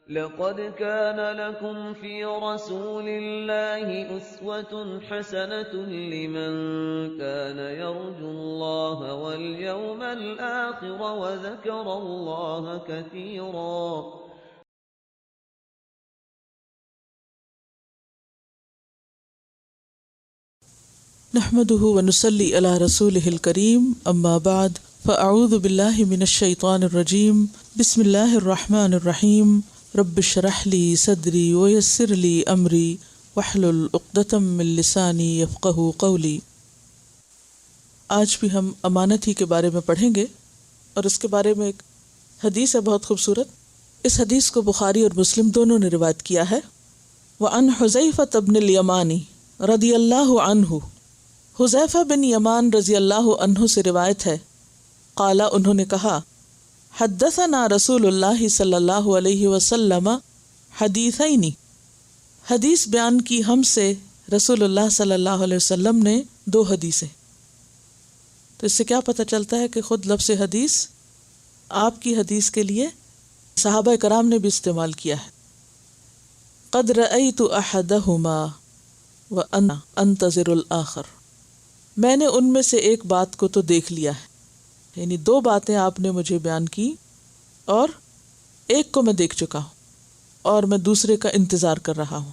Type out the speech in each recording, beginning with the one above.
لقد كان لكم في رسول الله أسوة حسنة لمن كان يرجو الله واليوم الآخر وذكر الله كثيرا. نحمده ونصلي على رسوله الكريم اما بعد فاعوذ بالله من الشيطان الرجيم بسم الله الرحمن الرحيم رب اشرح لي صدري ويسر لي امري واحلل عقدة من لساني يفقهوا قولي. آج بھی ہم امانت ہی کے بارے میں پڑھیں گے اور اس کے بارے میں ایک حدیث ہے بہت خوبصورت. اس حدیث کو بخاری اور مسلم دونوں نے روایت کیا ہے. وعن حذیفہ بن الیمان رضی اللہ عنہ، حذیفہ بن یمان رضی اللہ عنہ سے روایت ہے، قالا انہوں نے کہا، حدثنا رسول اللہ صلی اللہ علیہ وسلم حدیثین، حدیث بیان کی ہم سے رسول اللہ صلی اللہ علیہ وسلم نے 2 حدیثیں. تو اس سے کیا پتہ چلتا ہے کہ خود لفظ حدیث آپ کی حدیث کے لیے صحابہ کرام نے بھی استعمال کیا ہے. قد رأیت احدہما وانا انتظر الآخر، میں نے ان میں سے ایک بات کو تو دیکھ لیا ہے، یعنی 2 باتیں آپ نے مجھے بیان کی اور ایک کو میں دیکھ چکا ہوں اور میں دوسرے کا انتظار کر رہا ہوں.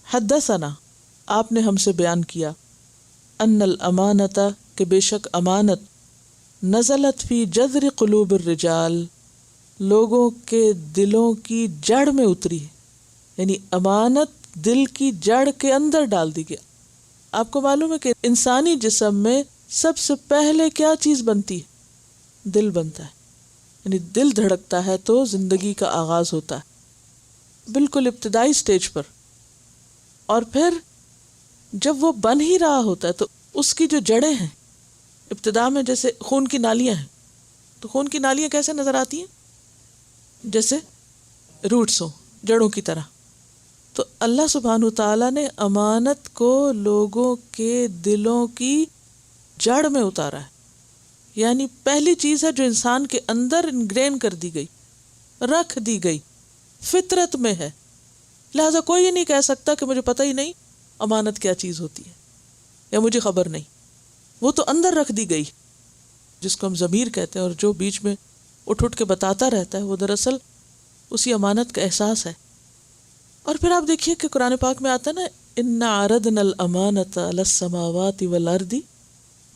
حدثنا، آپ نے ہم سے بیان کیا، ان الامانۃ، کہ بے شک امانت، نزلت فی جذر قلوب الرجال، لوگوں کے دلوں کی جڑ میں اتری ہے، یعنی امانت دل کی جڑ کے اندر ڈال دی گیا. آپ کو معلوم ہے کہ انسانی جسم میں سب سے پہلے کیا چیز بنتی ہے؟ دل بنتا ہے، یعنی دل دھڑکتا ہے تو زندگی کا آغاز ہوتا ہے بالکل ابتدائی سٹیج پر. اور پھر جب وہ بن ہی رہا ہوتا ہے تو اس کی جو جڑیں ہیں، ابتدا میں جیسے خون کی نالیاں ہیں، تو خون کی نالیاں کیسے نظر آتی ہیں؟ جیسے روٹس ہوں، جڑوں کی طرح. تو اللہ سبحانہ تعالیٰ نے امانت کو لوگوں کے دلوں کی جڑ میں اتارا ہے، یعنی پہلی چیز ہے جو انسان کے اندر انگرین کر دی گئی، رکھ دی گئی، فطرت میں ہے. لہذا کوئی نہیں کہہ سکتا کہ مجھے پتہ ہی نہیں امانت کیا چیز ہوتی ہے یا مجھے خبر نہیں. وہ تو اندر رکھ دی گئی، جس کو ہم ضمیر کہتے ہیں، اور جو بیچ میں اٹھ کے بتاتا رہتا ہے وہ دراصل اسی امانت کا احساس ہے. اور پھر آپ دیکھیے کہ قرآن پاک میں آتا ہے نا، اِنَّا عَرَضْنَا الْأَمَانَةَ عَلَى السَّمَاوَاتِ وَالْأَرْضِ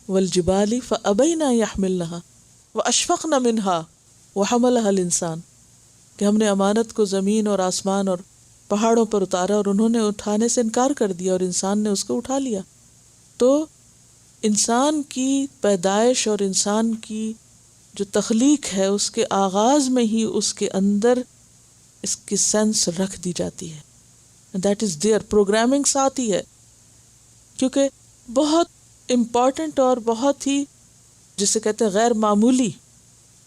وَالْجِبَالِ فَأَبَيْنَا يَحْمِلْنَهَا وَأَشْفَقْنَ مِنْهَا وَحَمَلَهَا الْإِنسَانُ، کہ ہم نے امانت کو زمین اور آسمان اور پہاڑوں پر اتارا اور انہوں نے اٹھانے سے انکار کر دیا اور انسان نے اس کو اٹھا لیا. تو انسان کی پیدائش اور انسان کی جو تخلیق ہے، اس کے آغاز میں ہی اس کے اندر اس کی سینس رکھ دی جاتی ہے. دیٹ از دیئر، پروگرامنگ ساتھ ہی ہے، کیونکہ بہت امپورٹنٹ اور بہت ہی جسے کہتے ہیں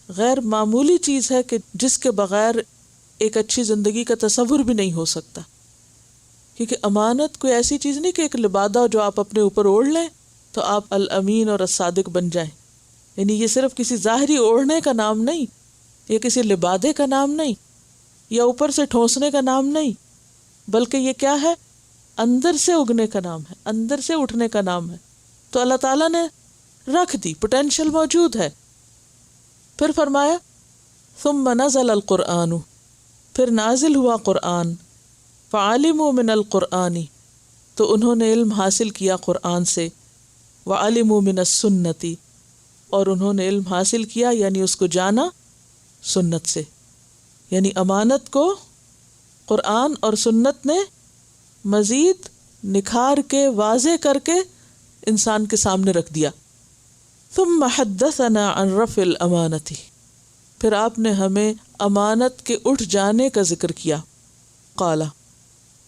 غیر معمولی چیز ہے کہ جس کے بغیر ایک اچھی زندگی کا تصور بھی نہیں ہو سکتا. کیونکہ امانت کوئی ایسی چیز نہیں کہ ایک لبادہ جو آپ اپنے اوپر اوڑھ لیں تو آپ الامین اور الصادق بن جائیں. یعنی یہ صرف کسی ظاہری اوڑھنے کا نام نہیں، یہ کسی لبادے کا نام نہیں، یا اوپر سے ٹھونسنے کا نام نہیں، بلکہ یہ کیا ہے؟ اندر سے اگنے کا نام ہے، اندر سے اٹھنے کا نام ہے. تو اللہ تعالیٰ نے رکھ دی، پوٹینشیل موجود ہے. پھر فرمایا ثم نزل القرآن، پھر نازل ہوا قرآن، فعلموا من القرآن، تو انہوں نے علم حاصل کیا قرآن سے، وعلموا من السنت، اور انہوں نے علم حاصل کیا یعنی اس کو جانا سنت سے. یعنی امانت کو قرآن اور سنت نے مزید نکھار کے واضح کر کے انسان کے سامنے رکھ دیا. ثم حدثنا عن رفع الامانت، پھر آپ نے ہمیں امانت کے اٹھ جانے کا ذکر کیا. قالا،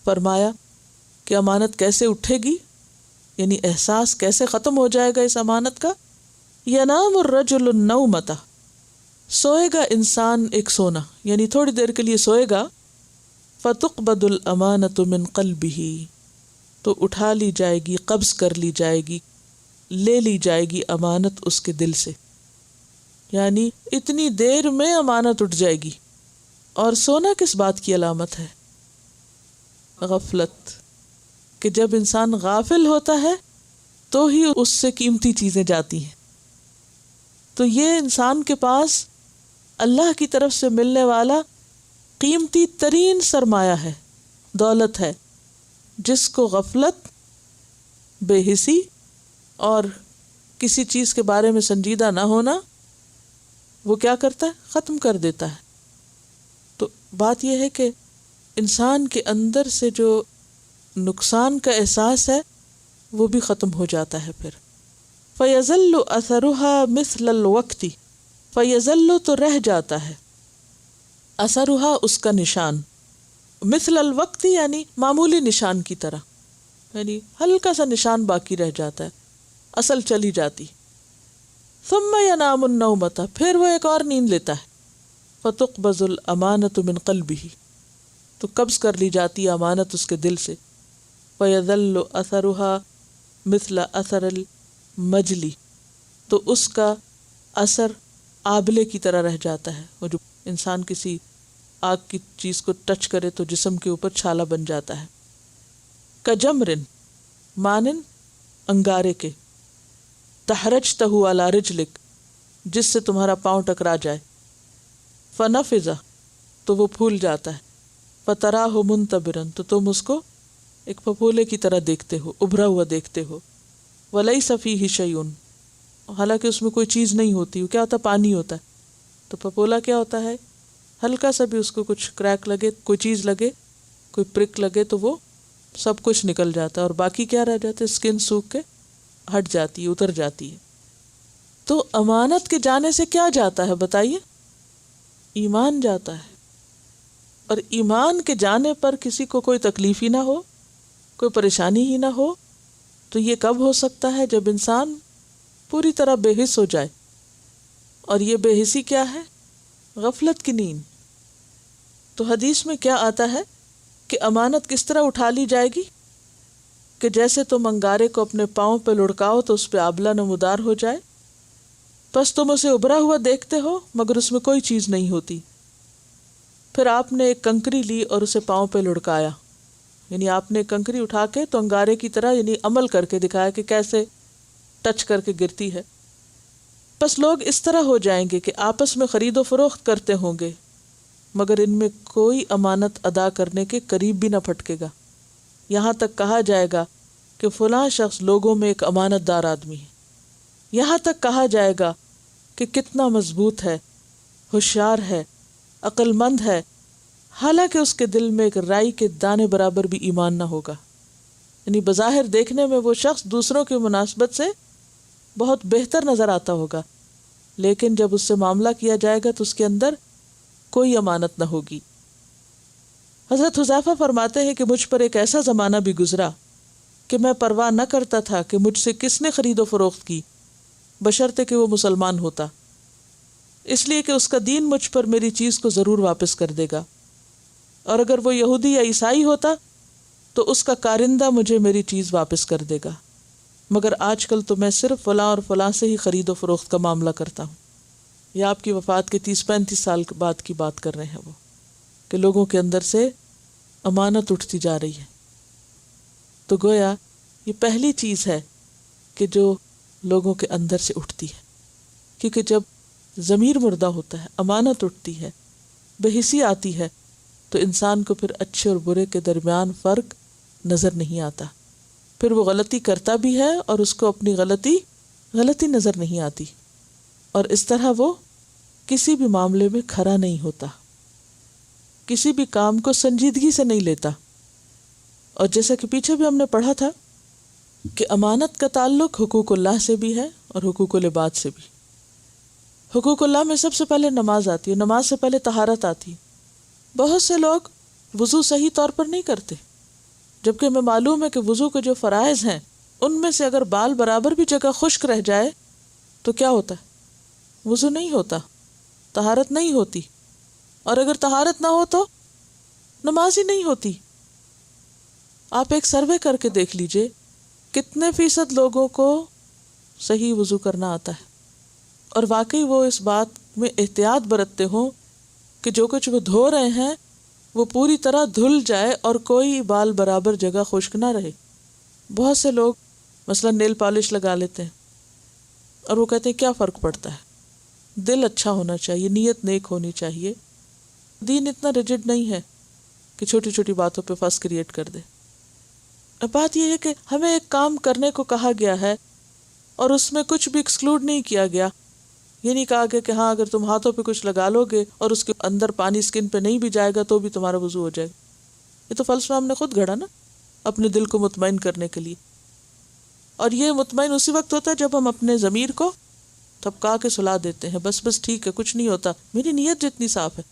فرمایا کہ امانت کیسے اٹھے گی، یعنی احساس کیسے ختم ہو جائے گا اس امانت کا. ینام الرجل النومۃ، سوئے گا انسان ایک سونا، یعنی تھوڑی دیر کے لیے سوئے گا. فتقبض الامانۃ من قلبہ، تو اٹھا لی جائے گی، قبض کر لی جائے گی، لے لی جائے گی امانت اس کے دل سے. یعنی اتنی دیر میں امانت اٹھ جائے گی. اور سونا کس بات کی علامت ہے؟ غفلت، کہ جب انسان غافل ہوتا ہے تو ہی اس سے قیمتی چیزیں جاتی ہیں. تو یہ انسان کے پاس اللہ کی طرف سے ملنے والا قیمتی ترین سرمایہ ہے، دولت ہے، جس کو غفلت، بے حسی اور کسی چیز کے بارے میں سنجیدہ نہ ہونا وہ کیا کرتا ہے؟ ختم کر دیتا ہے. تو بات یہ ہے کہ انسان کے اندر سے جو نقصان کا احساس ہے وہ بھی ختم ہو جاتا ہے. پھر فَيَظَلُّ أَثَرُهَا مِثْلَ الْوَقْتِ، فَيَظَلُّ تو رہ جاتا ہے، اثرها اس کا نشان، مثل الوقت یعنی معمولی نشان کی طرح، یعنی ہلکا سا نشان باقی رہ جاتا ہے، اصل چلی جاتی. ثم ينام النومة، پھر وہ ایک اور نیند لیتا ہے. فتقبض الامانة من قلبه، تو قبض کر لی جاتی امانت اس کے دل سے. فيظل اثرها مثل اثر المجلی، تو اس کا اثر آبلے کی طرح رہ جاتا ہے. وہ جو انسان کسی آگ کی چیز کو ٹچ کرے تو جسم کے اوپر چھالا بن جاتا ہے. کجمرن، مانن انگارے کے، تحرجتہ علی رجلک، جس سے تمہارا پاؤں ٹکرا جائے. فنفذ، تو وہ پھول جاتا ہے. فتراہ منتبرن، تو تم اس کو ایک پھپھولے کی طرح دیکھتے ہو، ابھرا ہوا دیکھتے ہو. ولیس فیہ شیء، حالانکہ اس میں کوئی چیز نہیں ہوتی. وہ کیا ہوتا ہے؟ پانی ہوتا ہے. تو پھپھولا کیا ہوتا ہے؟ ہلکا سا بھی اس کو کچھ کریک لگے، کوئی چیز لگے، کوئی پرک لگے تو وہ سب کچھ نکل جاتا ہے، اور باقی کیا رہ جاتا ہے؟ اسکن سوکھ کے ہٹ جاتی ہے، اتر جاتی ہے. تو امانت کے جانے سے کیا جاتا ہے بتائیے؟ ایمان جاتا ہے. اور ایمان کے جانے پر کسی کو کوئی تکلیف ہی نہ ہو، کوئی پریشانی ہی نہ ہو، تو یہ کب ہو سکتا ہے؟ جب انسان پوری طرح بے حس ہو جائے. اور یہ بے حسی کیا ہے؟ غفلت کی نیند. تو حدیث میں کیا آتا ہے کہ امانت کس طرح اٹھا لی جائے گی؟ کہ جیسے تم انگارے کو اپنے پاؤں پہ لڑکاؤ تو اس پہ آبلہ نمودار ہو جائے، بس تم اسے ابھرا ہوا دیکھتے ہو مگر اس میں کوئی چیز نہیں ہوتی. پھر آپ نے ایک کنکری لی اور اسے پاؤں پہ لڑکایا، یعنی آپ نے کنکری اٹھا کے تو انگارے کی طرح یعنی عمل کر کے دکھایا کہ کیسے ٹچ کر کے گرتی ہے. بس لوگ اس طرح ہو جائیں گے کہ آپس میں خرید و فروخت کرتے ہوں گے مگر ان میں کوئی امانت ادا کرنے کے قریب بھی نہ پھٹکے گا. یہاں تک کہا جائے گا کہ فلاں شخص لوگوں میں ایک امانت دار آدمی ہے. یہاں تک کہا جائے گا کہ کتنا مضبوط ہے، ہوشیار ہے، عقل مند ہے، حالانکہ اس کے دل میں ایک رائی کے دانے برابر بھی ایمان نہ ہوگا. یعنی بظاہر دیکھنے میں وہ شخص دوسروں کی مناسبت سے بہت بہتر نظر آتا ہوگا، لیکن جب اس سے معاملہ کیا جائے گا تو اس کے اندر کوئی امانت نہ ہوگی. حضرت حذیفہ فرماتے ہیں کہ مجھ پر ایک ایسا زمانہ بھی گزرا کہ میں پرواہ نہ کرتا تھا کہ مجھ سے کس نے خرید و فروخت کی، بشرطے کہ وہ مسلمان ہوتا، اس لیے کہ اس کا دین مجھ پر میری چیز کو ضرور واپس کر دے گا، اور اگر وہ یہودی یا عیسائی ہوتا تو اس کا کارندہ مجھے میری چیز واپس کر دے گا. مگر آج کل تو میں صرف فلاں اور فلاں سے ہی خرید و فروخت کا معاملہ کرتا ہوں. یہ آپ کی وفات کے 30-35 سال بعد کی بات کر رہے ہیں وہ، کہ لوگوں کے اندر سے امانت اٹھتی جا رہی ہے. تو گویا یہ پہلی چیز ہے کہ جو لوگوں کے اندر سے اٹھتی ہے، کیونکہ جب ضمیر مردہ ہوتا ہے، امانت اٹھتی ہے، بے حسی آتی ہے، تو انسان کو پھر اچھے اور برے کے درمیان فرق نظر نہیں آتا. پھر وہ غلطی کرتا بھی ہے اور اس کو اپنی غلطی نظر نہیں آتی، اور اس طرح وہ کسی بھی معاملے میں کھرا نہیں ہوتا، کسی بھی کام کو سنجیدگی سے نہیں لیتا. اور جیسا کہ پیچھے بھی ہم نے پڑھا تھا کہ امانت کا تعلق حقوق اللہ سے بھی ہے اور حقوق العباد سے بھی. حقوق اللہ میں سب سے پہلے نماز آتی ہے، نماز سے پہلے طہارت آتی ہے. بہت سے لوگ وضو صحیح طور پر نہیں کرتے، جبکہ ہمیں معلوم ہے کہ وضو کے جو فرائض ہیں ان میں سے اگر بال برابر بھی جگہ خشک رہ جائے تو کیا ہوتا ہے؟ وضو نہیں ہوتا، طہارت نہیں ہوتی، اور اگر طہارت نہ ہو تو نماز ہی نہیں ہوتی. آپ ایک سروے کر کے دیکھ لیجئے کتنے فیصد لوگوں کو صحیح وضو کرنا آتا ہے، اور واقعی وہ اس بات میں احتیاط برتتے ہوں کہ جو کچھ وہ دھو رہے ہیں وہ پوری طرح دھل جائے اور کوئی بال برابر جگہ خشک نہ رہے. بہت سے لوگ مثلا نیل پالش لگا لیتے ہیں اور وہ کہتے ہیں کیا فرق پڑتا ہے, دل اچھا ہونا چاہیے, نیت نیک ہونی چاہیے. دین اتنا ریجڈ نہیں ہے کہ چھوٹی چھوٹی باتوں پہ فس کریٹ کر دے. بات یہ ہے کہ ہمیں ایک کام کرنے کو کہا گیا ہے اور اس میں کچھ بھی ایکسکلوڈ نہیں کیا گیا. یہ نہیں کہا گیا کہ ہاں اگر تم ہاتھوں پہ کچھ لگا لو گے اور اس کے اندر پانی اسکن پہ نہیں بھی جائے گا تو بھی تمہارا وضو ہو جائے گا. یہ تو فلسفہ ہم نے خود گھڑا نا اپنے دل کو مطمئن کرنے کے لیے. اور یہ مطمئن اسی وقت ہوتا ہے جب ہم اپنے ضمیر کو تھپکا کے سلا دیتے ہیں, بس ٹھیک ہے, کچھ نہیں ہوتا, میری نیت جتنی صاف ہے.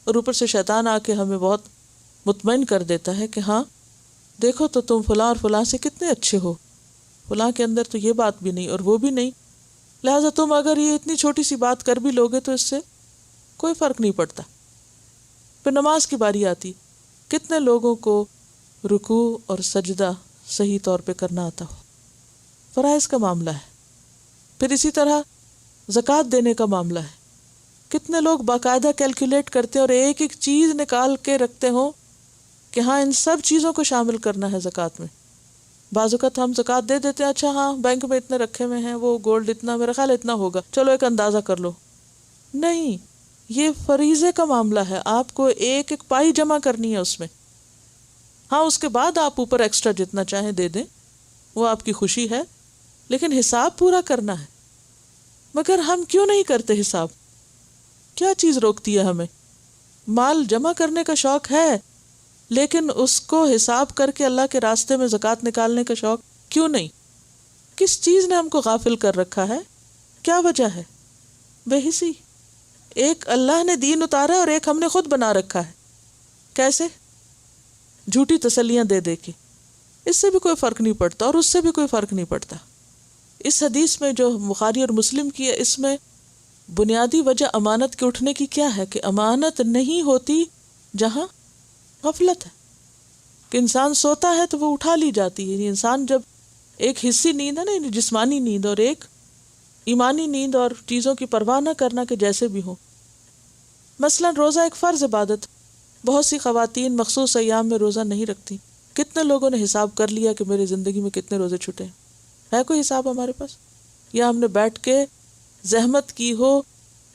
اور اوپر سے شیطان آ کے ہمیں بہت مطمئن کر دیتا ہے کہ ہاں دیکھو تو تم فلاں اور فلاں سے کتنے اچھے ہو, فلاں کے اندر تو یہ بات بھی نہیں اور وہ بھی نہیں, لہٰذا تم اگر یہ اتنی چھوٹی سی بات کر بھی لوگے تو اس سے کوئی فرق نہیں پڑتا. پھر نماز کی باری آتی, کتنے لوگوں کو رکوع اور سجدہ صحیح طور پہ کرنا آتا ہو. فرائض کا معاملہ ہے. پھر اسی طرح زکوٰۃ دینے کا معاملہ ہے. کتنے لوگ باقاعدہ کیلکولیٹ کرتے اور ایک ایک چیز نکال کے رکھتے ہوں کہ ہاں ان سب چیزوں کو شامل کرنا ہے زکوٰۃ میں. بعض اوقات ہم زکوٰۃ دے دیتے ہیں, اچھا ہاں بینک میں اتنے رکھے ہوئے ہیں, وہ گولڈ اتنا, میرا خیال اتنا ہوگا, چلو ایک اندازہ کر لو. نہیں, یہ فریضے کا معاملہ ہے, آپ کو ایک ایک پائی جمع کرنی ہے اس میں. ہاں اس کے بعد آپ اوپر ایکسٹرا جتنا چاہیں دے دیں, وہ آپ کی خوشی ہے, لیکن حساب پورا کرنا ہے. مگر ہم کیوں نہیں کرتے حساب؟ کیا چیز روکتی ہے ہمیں؟ مال جمع کرنے کا شوق ہے, لیکن اس کو حساب کر کے اللہ کے راستے میں زکوٰۃ نکالنے کا شوق کیوں نہیں؟ کس چیز نے ہم کو غافل کر رکھا ہے؟ کیا وجہ ہے؟ بے حسی. ایک اللہ نے دین اتارا اور ایک ہم نے خود بنا رکھا ہے. کیسے؟ جھوٹی تسلیاں دے دے کے. اس سے بھی کوئی فرق نہیں پڑتا اور اس سے بھی کوئی فرق نہیں پڑتا. اس حدیث میں جو بخاری اور مسلم کی ہے, اس میں بنیادی وجہ امانت کے اٹھنے کی کیا ہے کہ امانت نہیں ہوتی جہاں غفلت ہے, کہ انسان سوتا ہے تو وہ اٹھا لی جاتی ہے. یعنی انسان جب ایک حصی نیند ہے نا, یعنی جسمانی نیند, اور ایک ایمانی نیند اور چیزوں کی پرواہ نہ کرنا کہ جیسے بھی ہو. مثلا روزہ ایک فرض عبادت, بہت سی خواتین مخصوص ایام میں روزہ نہیں رکھتی. کتنے لوگوں نے حساب کر لیا کہ میری زندگی میں کتنے روزے چھٹے ہیں؟ ہے کوئی حساب ہمارے پاس؟ یا ہم نے بیٹھ کے زحمت کی ہو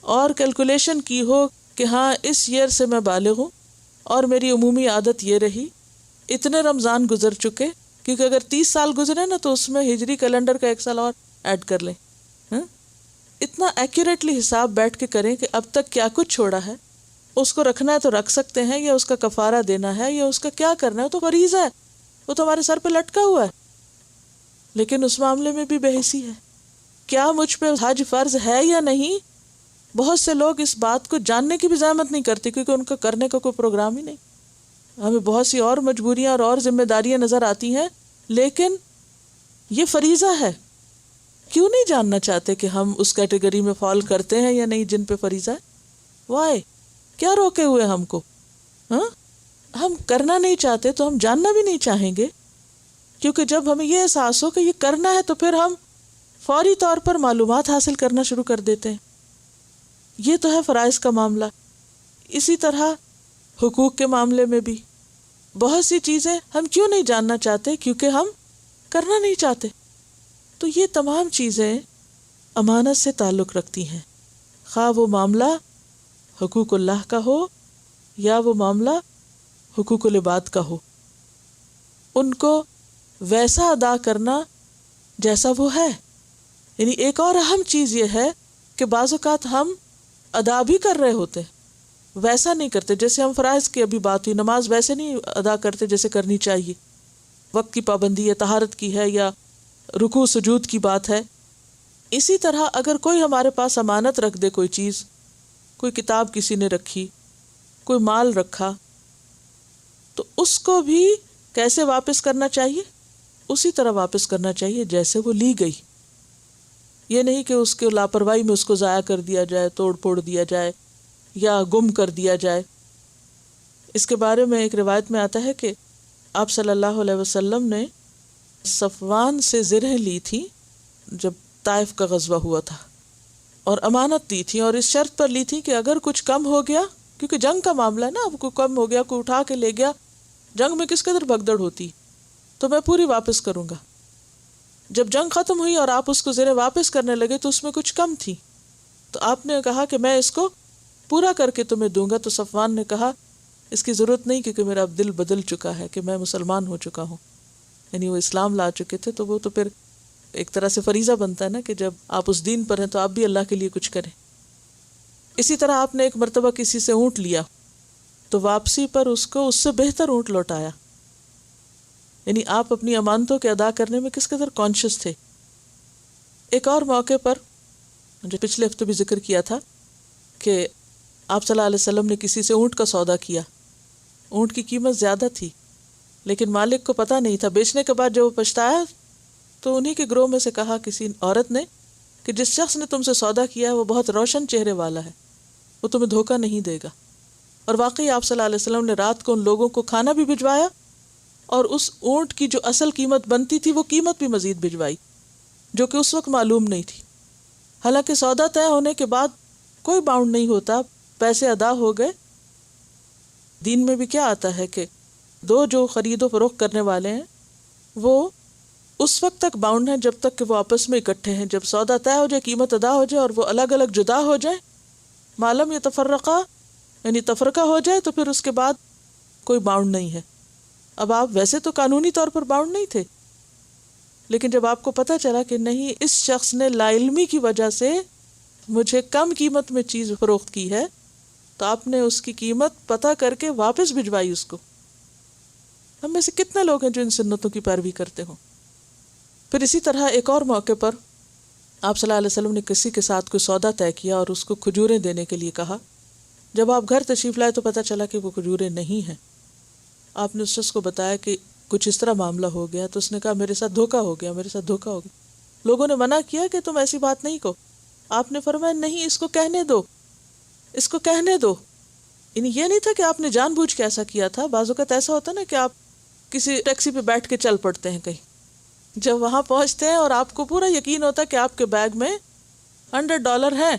اور کیلکولیشن کی ہو کہ ہاں اس ایئر سے میں بالغ ہوں اور میری عمومی عادت یہ رہی, اتنے رمضان گزر چکے, کیونکہ اگر 30 سال گزرے نا تو اس میں ہجری کیلنڈر کا 1 سال اور ایڈ کر لیں. اتنا ایکوریٹلی حساب بیٹھ کے کریں کہ اب تک کیا کچھ چھوڑا ہے, اس کو رکھنا ہے تو رکھ سکتے ہیں, یا اس کا کفارہ دینا ہے, یا اس کا کیا کرنا ہے, وہ تو فریضہ ہے, وہ تو ہمارے سر پہ لٹکا ہوا ہے. لیکن اس معاملے میں بھی بے حسی ہے. کیا مجھ پہ حج فرض ہے یا نہیں؟ بہت سے لوگ اس بات کو جاننے کی بھی زحمت نہیں کرتے کیونکہ ان کا کرنے کا کوئی پروگرام ہی نہیں. ہمیں بہت سی اور مجبوریاں اور ذمہ داریاں نظر آتی ہیں, لیکن یہ فریضہ ہے. کیوں نہیں جاننا چاہتے کہ ہم اس کیٹیگری میں فال کرتے ہیں یا نہیں جن پہ فریضہ ہے؟ وائے کیا روکے ہوئے ہم کو؟ ہم کرنا نہیں چاہتے تو ہم جاننا بھی نہیں چاہیں گے, کیونکہ جب ہمیں یہ احساس ہو کہ یہ کرنا ہے تو پھر ہم فوری طور پر معلومات حاصل کرنا شروع کر دیتے ہیں. یہ تو ہے فرائض کا معاملہ. اسی طرح حقوق کے معاملے میں بھی بہت سی چیزیں ہم کیوں نہیں جاننا چاہتے؟ کیونکہ ہم کرنا نہیں چاہتے. تو یہ تمام چیزیں امانت سے تعلق رکھتی ہیں, خواہ وہ معاملہ حقوق اللہ کا ہو یا وہ معاملہ حقوق العباد کا ہو. ان کو ویسا ادا کرنا جیسا وہ ہے. یعنی ایک اور اہم چیز یہ ہے کہ بعض اوقات ہم ادا بھی کر رہے ہوتے, ویسا نہیں کرتے. جیسے ہم فرائض کی ابھی بات ہوئی, نماز ویسے نہیں ادا کرتے جیسے کرنی چاہیے, وقت کی پابندی ہے, طہارت کی ہے, یا رکوع سجود کی بات ہے. اسی طرح اگر کوئی ہمارے پاس امانت رکھ دے, کوئی چیز, کوئی کتاب کسی نے رکھی, کوئی مال رکھا, تو اس کو بھی کیسے واپس کرنا چاہیے؟ اسی طرح واپس کرنا چاہیے جیسے وہ لی گئی. یہ نہیں کہ اس کے لاپرواہی میں اس کو ضائع کر دیا جائے, توڑ پھوڑ دیا جائے یا گم کر دیا جائے. اس کے بارے میں ایک روایت میں آتا ہے کہ آپ صلی اللہ علیہ وسلم نے صفوان سے زرہیں لی تھی جب طائف کا غزوہ ہوا تھا, اور امانت دی تھی, اور اس شرط پر لی تھی کہ اگر کچھ کم ہو گیا کیونکہ جنگ کا معاملہ ہے نا، اب کوئی کم ہو گیا، کوئی اٹھا کے لے گیا، جنگ میں کس قدر بھگدڑ ہوتی، تو میں پوری واپس کروں گا۔ جب جنگ ختم ہوئی اور آپ اس کو زیر واپس کرنے لگے تو اس میں کچھ کم تھی، تو آپ نے کہا کہ میں اس کو پورا کر کے تمہیں دوں گا۔ تو صفوان نے کہا اس کی ضرورت نہیں، کیونکہ میرا اب دل بدل چکا ہے کہ میں مسلمان ہو چکا ہوں، یعنی وہ اسلام لا چکے تھے، تو وہ تو پھر ایک طرح سے فریضہ بنتا ہے نا کہ جب آپ اس دین پر ہیں تو آپ بھی اللہ کے لیے کچھ کریں۔ اسی طرح آپ نے ایک مرتبہ کسی سے اونٹ لیا تو واپسی پر اس کو اس سے بہتر اونٹ لوٹایا، یعنی آپ اپنی امانتوں کے ادا کرنے میں کس قدر کانشیس تھے۔ ایک اور موقع پر جو پچھلے ہفتے بھی ذکر کیا تھا کہ آپ صلی اللہ علیہ وسلم نے کسی سے اونٹ کا سودا کیا، اونٹ کی قیمت زیادہ تھی لیکن مالک کو پتہ نہیں تھا۔ بیچنے کے بعد جب وہ پچھتایا تو انہی کے گروہ میں سے کہا کسی عورت نے کہ جس شخص نے تم سے سودا کیا ہے وہ بہت روشن چہرے والا ہے، وہ تمہیں دھوکہ نہیں دے گا۔ اور واقعی آپ صلی اللہ علیہ وسلم نے رات کو ان لوگوں کو کھانا بھی بھجوایا اور اس اونٹ کی جو اصل قیمت بنتی تھی وہ قیمت بھی مزید بھجوائی، جو کہ اس وقت معلوم نہیں تھی۔ حالانکہ سودا طے ہونے کے بعد کوئی باؤنڈ نہیں ہوتا، پیسے ادا ہو گئے۔ دین میں بھی کیا آتا ہے کہ دو جو خرید و فروخت کرنے والے ہیں وہ اس وقت تک باؤنڈ ہیں جب تک کہ وہ آپس میں اکٹھے ہیں۔ جب سودا طے ہو جائے، قیمت ادا ہو جائے اور وہ الگ الگ جدا ہو جائے، معلوم یہ تفرقہ یعنی تفرقہ ہو جائے، تو پھر اس کے بعد کوئی باؤنڈ نہیں ہے۔ اب آپ ویسے تو قانونی طور پر باؤنڈ نہیں تھے، لیکن جب آپ کو پتہ چلا کہ نہیں، اس شخص نے لا علمی کی وجہ سے مجھے کم قیمت میں چیز فروخت کی ہے، تو آپ نے اس کی قیمت پتہ کر کے واپس بھجوائی اس کو۔ ہم میں سے کتنے لوگ ہیں جو ان سنتوں کی پیروی کرتے ہوں۔ پھر اسی طرح ایک اور موقع پر آپ صلی اللہ علیہ وسلم نے کسی کے ساتھ کوئی سودا طے کیا اور اس کو کھجوریں دینے کے لیے کہا۔ جب آپ گھر تشریف لائے تو پتہ چلا کہ وہ کھجوریں نہیں ہیں۔ آپ نے اس شخص کو بتایا کہ کچھ اس طرح معاملہ ہو گیا، تو اس نے کہا میرے ساتھ دھوکہ ہو گیا، میرے ساتھ دھوکہ ہو گیا۔ لوگوں نے منع کیا کہ تم ایسی بات نہیں کہو۔ آپ نے فرمایا نہیں، اس کو کہنے دو، اس کو کہنے دو۔ یعنی یہ نہیں تھا کہ آپ نے جان بوجھ کے ایسا کیا تھا۔ بعض اوقات ایسا ہوتا نا کہ آپ کسی ٹیکسی پہ بیٹھ کے چل پڑتے ہیں کہیں، جب وہاں پہنچتے ہیں اور آپ کو پورا یقین ہوتا ہے کہ آپ کے بیگ میں $100 ہیں،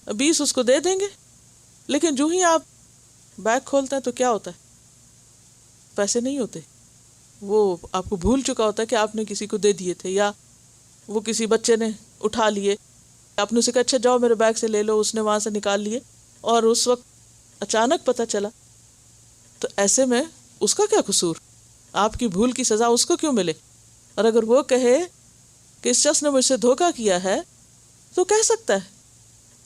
20 اس کو دے دیں گے، لیکن جو ہی آپ بیگ کھولتے ہیں تو کیا ہوتا ہے؟ پیسے نہیں ہوتے۔ وہ آپ کو بھول چکا ہوتا ہے کہ آپ نے کسی کو دے دیے تھے، یا وہ کسی بچے نے اٹھا لیے، آپ نے اسے کہا اچھا جاؤ میرے بیگ سے لے لو، اس نے وہاں سے نکال لیے اور اس وقت اچانک پتہ چلا۔ تو ایسے میں اس کا کیا قصور؟ آپ کی بھول کی سزا اس کو کیوں ملے؟ اور اگر وہ کہے کہ اس شخص نے مجھ سے دھوکہ کیا ہے تو کہہ سکتا ہے،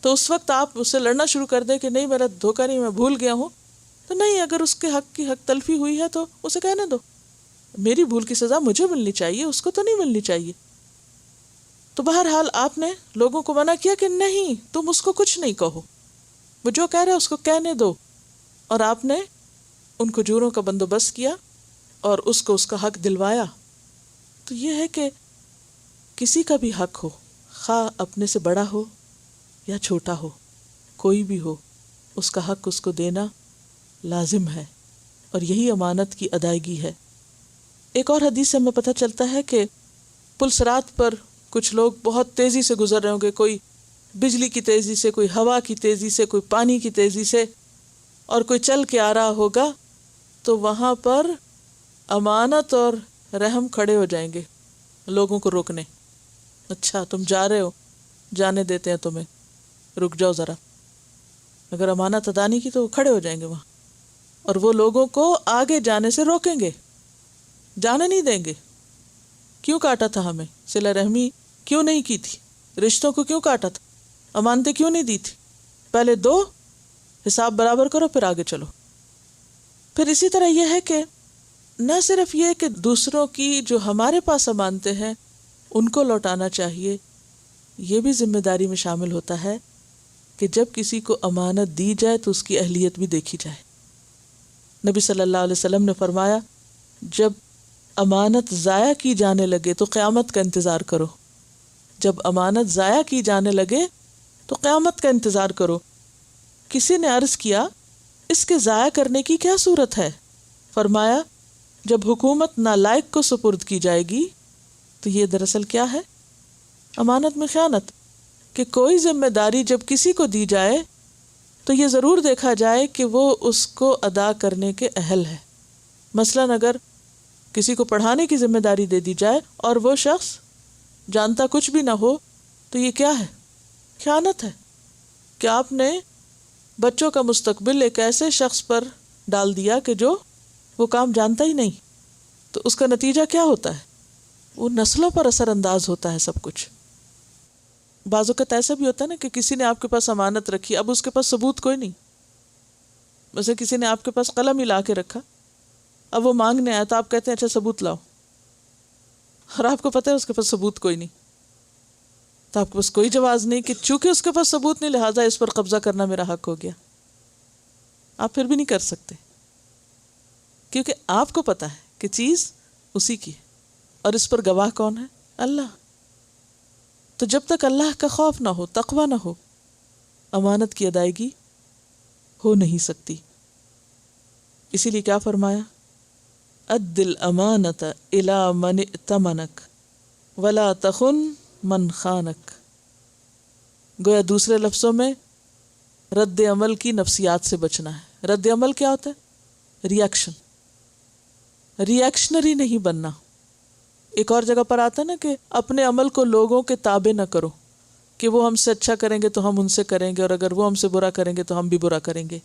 تو اس وقت آپ اس سے لڑنا شروع کر دیں کہ نہیں میرا دھوکہ نہیں، میں بھول گیا ہوں، تو نہیں، اگر اس کے حق کی حق تلفی ہوئی ہے تو اسے کہنے دو، میری بھول کی سزا مجھے ملنی چاہیے، اس کو تو نہیں ملنی چاہیے۔ تو بہرحال آپ نے لوگوں کو منع کیا کہ نہیں، تم اس کو کچھ نہیں کہو، وہ جو کہہ رہے اس کو کہنے دو۔ اور آپ نے ان کھجوروں کا بندوبست کیا اور اس کو اس کا حق دلوایا۔ تو یہ ہے کہ کسی کا بھی حق ہو، خواہ اپنے سے بڑا ہو یا چھوٹا ہو، کوئی بھی ہو، اس کا حق اس کو دینا لازم ہے، اور یہی امانت کی ادائیگی ہے۔ ایک اور حدیث سے ہمیں پتہ چلتا ہے کہ پل صراط پر کچھ لوگ بہت تیزی سے گزر رہے ہوں گے، کوئی بجلی کی تیزی سے، کوئی ہوا کی تیزی سے، کوئی پانی کی تیزی سے، اور کوئی چل کے آ رہا ہوگا، تو وہاں پر امانت اور رحم کھڑے ہو جائیں گے لوگوں کو روکنے۔ اچھا تم جا رہے ہو، جانے دیتے ہیں تمہیں، رک جاؤ ذرا۔ اگر امانت ادا نہیں کی تو وہ کھڑے ہو جائیں گے وہاں، اور وہ لوگوں کو آگے جانے سے روکیں گے، جانے نہیں دیں گے۔ کیوں کاٹا تھا ہمیں؟ صلہ رحمی کیوں نہیں کی تھی؟ رشتوں کو کیوں کاٹا تھا؟ امانتیں کیوں نہیں دی تھی؟ پہلے دو، حساب برابر کرو، پھر آگے چلو۔ پھر اسی طرح یہ ہے کہ نہ صرف یہ کہ دوسروں کی جو ہمارے پاس امانتیں ہیں ان کو لوٹانا چاہیے، یہ بھی ذمہ داری میں شامل ہوتا ہے کہ جب کسی کو امانت دی جائے تو اس کی اہلیت بھی دیکھی جائے۔ نبی صلی اللہ علیہ وسلم نے فرمایا جب امانت ضائع کی جانے لگے تو قیامت کا انتظار کرو۔ جب امانت ضائع کی جانے لگے تو قیامت کا انتظار کرو۔ کسی نے عرض کیا اس کے ضائع کرنے کی کیا صورت ہے؟ فرمایا جب حکومت نالائق کو سپرد کی جائے گی تو یہ دراصل کیا ہے؟ امانت میں خیانت، کہ کوئی ذمہ داری جب کسی کو دی جائے تو یہ ضرور دیکھا جائے کہ وہ اس کو ادا کرنے کے اہل ہے. مثلاً اگر کسی کو پڑھانے کی ذمہ داری دے دی جائے اور وہ شخص جانتا کچھ بھی نہ ہو تو یہ کیا ہے؟ خیانت ہے کہ آپ نے بچوں کا مستقبل ایک ایسے شخص پر ڈال دیا کہ جو وہ کام جانتا ہی نہیں. تو اس کا نتیجہ کیا ہوتا ہے؟ وہ نسلوں پر اثر انداز ہوتا ہے سب کچھ. بعض اوقات ایسا بھی ہوتا ہے نا کہ کسی نے آپ کے پاس امانت رکھی، اب اس کے پاس ثبوت کوئی نہیں. ویسے کسی نے آپ کے پاس قلم ہی لا کے رکھا، اب وہ مانگنے آیا تو آپ کہتے ہیں اچھا ثبوت لاؤ، اور آپ کو پتہ ہے اس کے پاس ثبوت کوئی نہیں. تو آپ کے پاس کوئی جواز نہیں کہ چونکہ اس کے پاس ثبوت نہیں لہٰذا اس پر قبضہ کرنا میرا حق ہو گیا. آپ پھر بھی نہیں کر سکتے کیونکہ آپ کو پتہ ہے کہ چیز اسی کی ہے اور اس پر گواہ کون ہے؟ اللہ. تو جب تک اللہ کا خوف نہ ہو، تقوی نہ ہو، امانت کی ادائیگی ہو نہیں سکتی. اسی لیے کیا فرمایا؟ اد الامانۃ الی من ائتمنک ولا تخن من خانک. گویا دوسرے لفظوں میں رد عمل کی نفسیات سے بچنا ہے. رد عمل کیا ہوتا ہے؟ ریئیکشن. ریئیکشنری نہیں بننا. ایک اور جگہ پر آتا ہے نا کہ اپنے عمل کو لوگوں کے تابع نہ کرو کہ وہ ہم سے اچھا کریں گے تو ہم ان سے کریں گے اور اگر وہ ہم سے برا کریں گے تو ہم بھی برا کریں گے.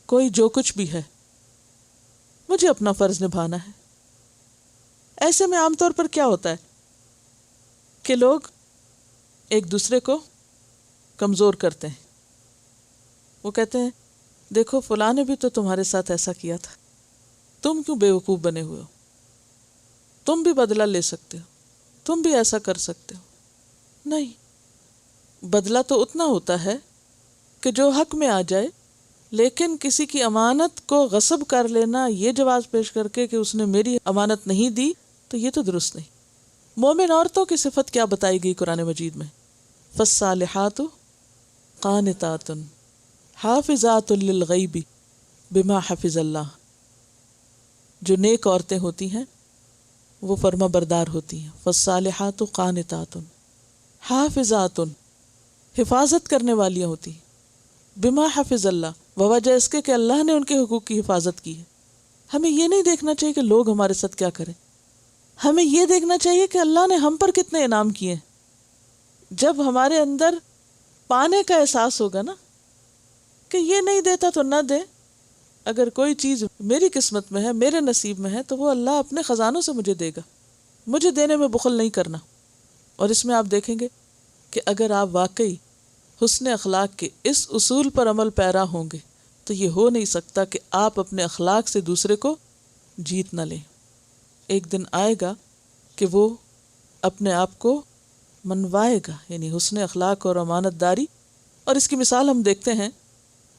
کوئی جو کچھ بھی ہے مجھے اپنا فرض نبھانا ہے. ایسے میں عام طور پر کیا ہوتا ہے کہ لوگ ایک دوسرے کو کمزور کرتے ہیں. وہ کہتے ہیں دیکھو فلاں نے بھی تو تمہارے ساتھ ایسا کیا تھا، تم کیوں بے وقوف بنے ہوئے ہو؟ تم بھی بدلہ لے سکتے ہو، تم بھی ایسا کر سکتے ہو. نہیں، بدلہ تو اتنا ہوتا ہے کہ جو حق میں آ جائے، لیکن کسی کی امانت کو غصب کر لینا یہ جواز پیش کر کے کہ اس نے میری امانت نہیں دی تو یہ تو درست نہیں. مومن عورتوں کی صفت کیا بتائی گئی قرآن مجید میں؟ فالصالحات قانتات حافظات للغیب بما حفظ اللہ. جو نیک عورتیں ہوتی ہیں وہ فرما بردار ہوتی ہیں. فالصالحات قانتات حافظات، حفاظت کرنے والیاں ہوتی ہیں. بما حفظ اللہ، بوجہ اس کے کہ اللہ نے ان کے حقوق کی حفاظت کی ہے. ہمیں یہ نہیں دیکھنا چاہیے کہ لوگ ہمارے ساتھ کیا کریں، ہمیں یہ دیکھنا چاہیے کہ اللہ نے ہم پر کتنے انعام کیے. جب ہمارے اندر پانے کا احساس ہوگا نا کہ یہ نہیں دیتا تو نہ دے، اگر کوئی چیز میری قسمت میں ہے، میرے نصیب میں ہے، تو وہ اللہ اپنے خزانوں سے مجھے دے گا. مجھے دینے میں بخل نہیں کرنا. اور اس میں آپ دیکھیں گے کہ اگر آپ واقعی حسن اخلاق کے اس اصول پر عمل پیرا ہوں گے تو یہ ہو نہیں سکتا کہ آپ اپنے اخلاق سے دوسرے کو جیت نہ لیں. ایک دن آئے گا کہ وہ اپنے آپ کو منوائے گا، یعنی حسن اخلاق اور امانت داری. اور اس کی مثال ہم دیکھتے ہیں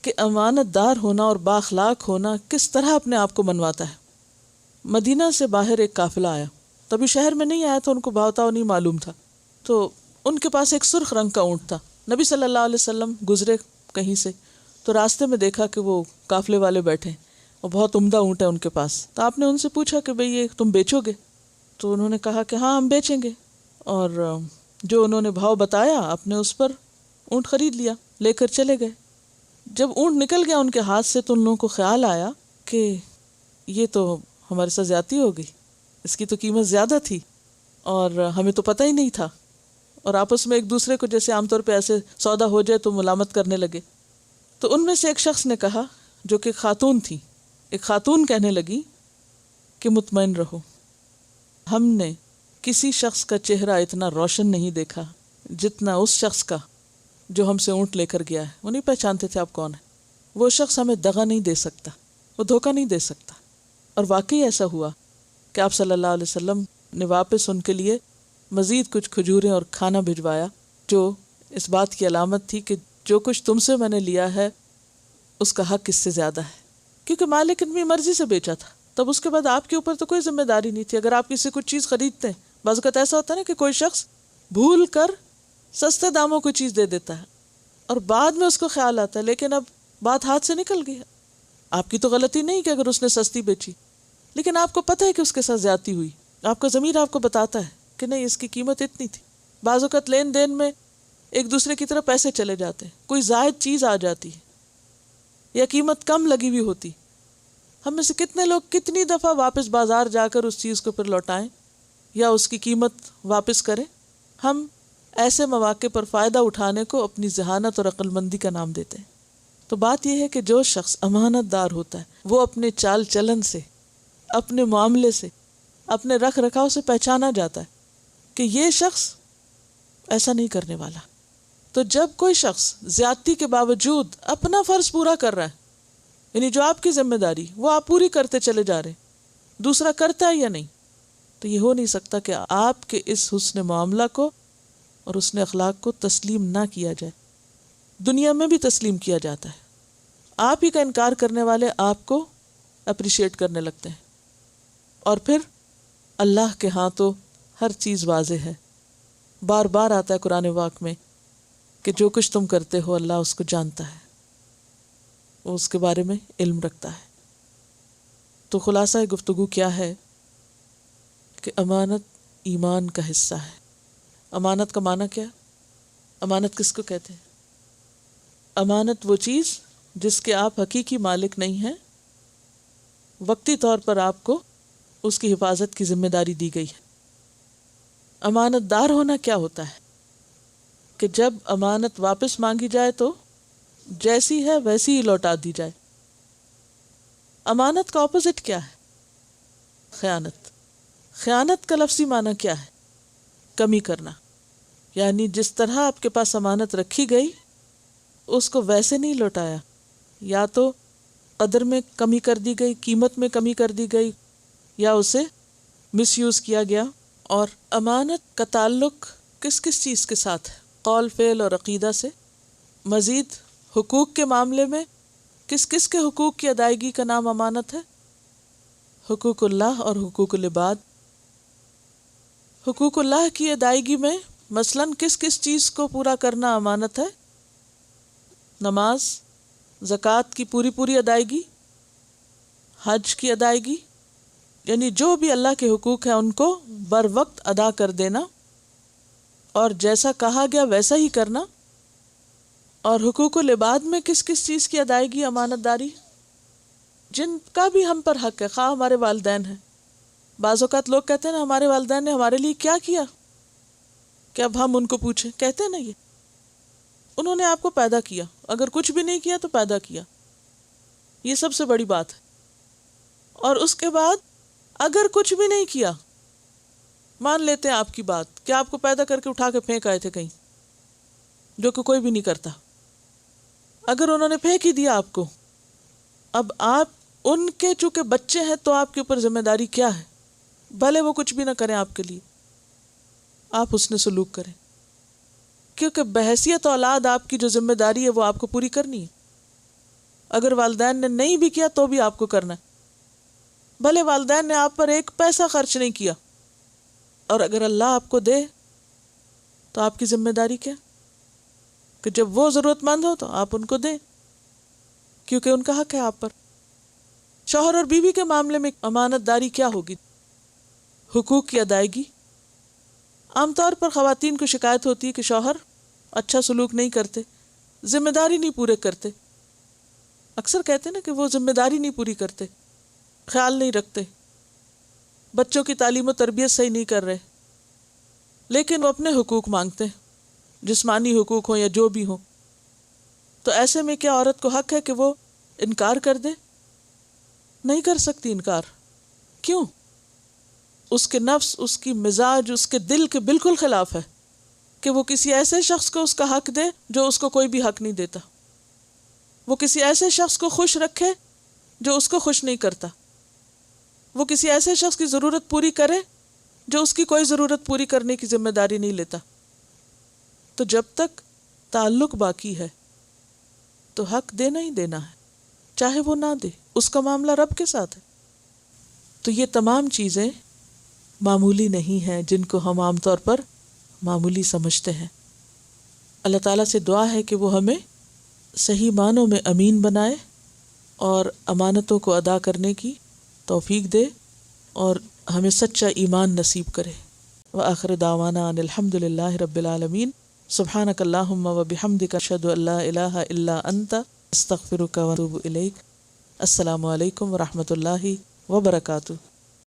کہ امانت دار ہونا اور بااخلاق ہونا کس طرح اپنے آپ کو منواتا ہے. مدینہ سے باہر ایک قافلہ آیا، تبھی شہر میں نہیں آیا تو ان کو بھاؤ نہیں معلوم تھا. تو ان کے پاس ایک سرخ رنگ کا اونٹ تھا. نبی صلی اللہ علیہ وسلم گزرے کہیں سے تو راستے میں دیکھا کہ وہ قافلے والے بیٹھے اور بہت عمدہ اونٹ ہے ان کے پاس. تو آپ نے ان سے پوچھا کہ بھئی یہ تم بیچو گے؟ تو انہوں نے کہا کہ ہاں ہم بیچیں گے. اور جو انہوں نے بھاؤ بتایا آپ نے اس پر اونٹ خرید لیا، لے کر چلے گئے. جب اونٹ نکل گیا ان کے ہاتھ سے تو ان لوگوں کو خیال آیا کہ یہ تو ہمارے ساتھ زیادتی ہو گئی، اس کی تو قیمت زیادہ تھی اور ہمیں تو پتہ ہی نہیں تھا. اور آپس میں ایک دوسرے کو جیسے عام طور پہ ایسے سودا ہو جائے تو ملامت کرنے لگے. تو ان میں سے ایک شخص نے کہا، جو کہ خاتون تھی، ایک خاتون کہنے لگی کہ مطمئن رہو، ہم نے کسی شخص کا چہرہ اتنا روشن نہیں دیکھا جتنا اس شخص کا جو ہم سے اونٹ لے کر گیا ہے. وہ نہیں پہچانتے تھے آپ کون ہیں. وہ شخص ہمیں دغا نہیں دے سکتا، وہ دھوکہ نہیں دے سکتا. اور واقعی ایسا ہوا کہ آپ صلی اللہ علیہ وسلم نے واپس ان کے لیے مزید کچھ کھجوریں اور کھانا بھجوایا، جو اس بات کی علامت تھی کہ جو کچھ تم سے میں نے لیا ہے اس کا حق اس سے زیادہ ہے، کیونکہ مالک اپنی مرضی سے بیچا تھا. تب اس کے بعد آپ کے اوپر تو کوئی ذمہ داری نہیں تھی. اگر آپ کسی کچھ چیز خریدتے ہیں، بعض اوقات ایسا ہوتا ہے نا کہ کوئی شخص بھول کر سستے داموں کو چیز دے دیتا ہے اور بعد میں اس کو خیال آتا ہے لیکن اب بات ہاتھ سے نکل گئی. آپ کی تو غلطی نہیں کہ اگر اس نے سستی بیچی، لیکن آپ کو پتہ ہے کہ اس کے ساتھ زیادتی ہوئی. آپ کا ضمیر آپ کو بتاتا ہے کہ نہیں، اس کی قیمت اتنی تھی. بعض اوقات لین دین میں ایک دوسرے کی طرف پیسے چلے جاتے ہیں، کوئی زائد چیز آ جاتی ہے یا قیمت کم لگی ہوئی ہوتی، ہم میں سے کتنے لوگ کتنی دفعہ واپس بازار جا کر اس چیز کو پھر لوٹائیں یا اس کی قیمت واپس کریں؟ ہم ایسے مواقع پر فائدہ اٹھانے کو اپنی ذہانت اور عقل مندی کا نام دیتے ہیں۔ تو بات یہ ہے کہ جو شخص امانت دار ہوتا ہے وہ اپنے چال چلن سے، اپنے معاملے سے، اپنے رکھ رکھاؤ سے پہچانا جاتا ہے کہ یہ شخص ایسا نہیں کرنے والا۔ تو جب کوئی شخص زیادتی کے باوجود اپنا فرض پورا کر رہا ہے، یعنی جو آپ کی ذمہ داری وہ آپ پوری کرتے چلے جا رہے ہیں، دوسرا کرتا ہے یا نہیں، تو یہ ہو نہیں سکتا کہ آپ کے اس حسن معاملہ کو اور حسن اخلاق کو تسلیم نہ کیا جائے۔ دنیا میں بھی تسلیم کیا جاتا ہے، آپ ہی کا انکار کرنے والے آپ کو اپریشیٹ کرنے لگتے ہیں، اور پھر اللہ کے ہاں تو ہر چیز واضح ہے۔ بار بار آتا ہے قرآن پاک میں کہ جو کچھ تم کرتے ہو اللہ اس کو جانتا ہے، وہ اس کے بارے میں علم رکھتا ہے۔ تو خلاصہ گفتگو کیا ہے کہ امانت ایمان کا حصہ ہے۔ امانت کا معنی کیا؟ امانت کس کو کہتے ہیں؟ امانت وہ چیز جس کے آپ حقیقی مالک نہیں ہیں، وقتی طور پر آپ کو اس کی حفاظت کی ذمہ داری دی گئی ہے۔ امانت دار ہونا کیا ہوتا ہے کہ جب امانت واپس مانگی جائے تو جیسی ہے ویسی ہی لوٹا دی جائے۔ امانت کا اپوزٹ کیا ہے؟ خیانت۔ خیانت کا لفظی معنی کیا ہے؟ کمی کرنا، یعنی جس طرح آپ کے پاس امانت رکھی گئی اس کو ویسے نہیں لوٹایا، یا تو قدر میں کمی کر دی گئی، قیمت میں کمی کر دی گئی، یا اسے مس یوز کیا گیا۔ اور امانت کا تعلق کس کس چیز کے ساتھ ہے؟ قول، فعل اور عقیدہ سے۔ مزید حقوق کے معاملے میں کس کس کے حقوق کی ادائیگی کا نام امانت ہے؟ حقوق اللہ اور حقوق العباد۔ حقوق اللہ کی ادائیگی میں مثلاً کس کس چیز کو پورا کرنا امانت ہے؟ نماز، زکوٰۃ کی پوری ادائیگی، حج کی ادائیگی، یعنی جو بھی اللہ کے حقوق ہیں ان کو بر وقت ادا کر دینا اور جیسا کہا گیا ویسا ہی کرنا۔ اور حقوق العباد میں کس کس چیز کی ادائیگی امانت داری؟ جن کا بھی ہم پر حق ہے، خواہ ہمارے والدین ہیں۔ بعض اوقات لوگ کہتے ہیں نا ہمارے والدین نے ہمارے لیے کیا کیا کہ اب ہم ان کو پوچھیں، کہتے ہیں نا یہ انہوں نے آپ کو پیدا کیا، اگر کچھ بھی نہیں کیا تو پیدا کیا، یہ سب سے بڑی بات ہے۔ اور اس کے بعد اگر کچھ بھی نہیں کیا، مان لیتے ہیں آپ کی بات کہ آپ کو پیدا کر کے اٹھا کے پھینک آئے تھے کہیں، جو کہ کوئی بھی نہیں کرتا، اگر انہوں نے پھینک ہی دیا آپ کو، اب آپ ان کے چونکہ بچے ہیں تو آپ کے اوپر ذمہ داری کیا ہے؟ بھلے وہ کچھ بھی نہ کریں آپ کے لیے، آپ حسن سلوک کریں، کیونکہ بحیثیت اولاد آپ کی جو ذمہ داری ہے وہ آپ کو پوری کرنی ہے۔ اگر والدین نے نہیں بھی کیا تو بھی آپ کو کرنا ہے، بھلے والدین نے آپ پر ایک پیسہ خرچ نہیں کیا، اور اگر اللہ آپ کو دے تو آپ کی ذمہ داری کیا کہ جب وہ ضرورت مند ہو تو آپ ان کو دیں، کیونکہ ان کا حق ہے آپ پر۔ شوہر اور بیوی کے معاملے میں امانت داری کیا ہوگی؟ حقوق کی ادائیگی۔ عام طور پر خواتین کو شکایت ہوتی ہے کہ شوہر اچھا سلوک نہیں کرتے، ذمہ داری نہیں پورے کرتے۔ اکثر کہتے ہیں نا کہ وہ ذمہ داری نہیں پوری کرتے، خیال نہیں رکھتے، بچوں کی تعلیم و تربیت صحیح نہیں کر رہے، لیکن وہ اپنے حقوق مانگتے ہیں، جسمانی حقوق ہوں یا جو بھی ہوں۔ تو ایسے میں کیا عورت کو حق ہے کہ وہ انکار کر دے؟ نہیں کر سکتی انکار۔ کیوں؟ اس کے نفس، اس کی مزاج، اس کے دل کے بالکل خلاف ہے کہ وہ کسی ایسے شخص کو اس کا حق دے جو اس کو کوئی بھی حق نہیں دیتا، وہ کسی ایسے شخص کو خوش رکھے جو اس کو خوش نہیں کرتا، وہ کسی ایسے شخص کی ضرورت پوری کرے جو اس کی کوئی ضرورت پوری کرنے کی ذمہ داری نہیں لیتا۔ تو جب تک تعلق باقی ہے تو حق دینا ہی دینا ہے، چاہے وہ نہ دے، اس کا معاملہ رب کے ساتھ ہے۔ تو یہ تمام چیزیں معمولی نہیں ہیں جن کو ہم عام طور پر معمولی سمجھتے ہیں۔ اللہ تعالیٰ سے دعا ہے کہ وہ ہمیں صحیح معنوں میں امین بنائے اور امانتوں کو ادا کرنے کی توفیق دے اور ہمیں سچا ایمان نصیب کرے۔ وآخر دعوانا ان الحمد للہ رب العالمین۔ سبحانک اللہم و بحمدک اشہد ان لا الہ الا انت استغفرک و اتوب الیک۔ السلام علیکم و رحمۃ اللہ وبرکاتہ۔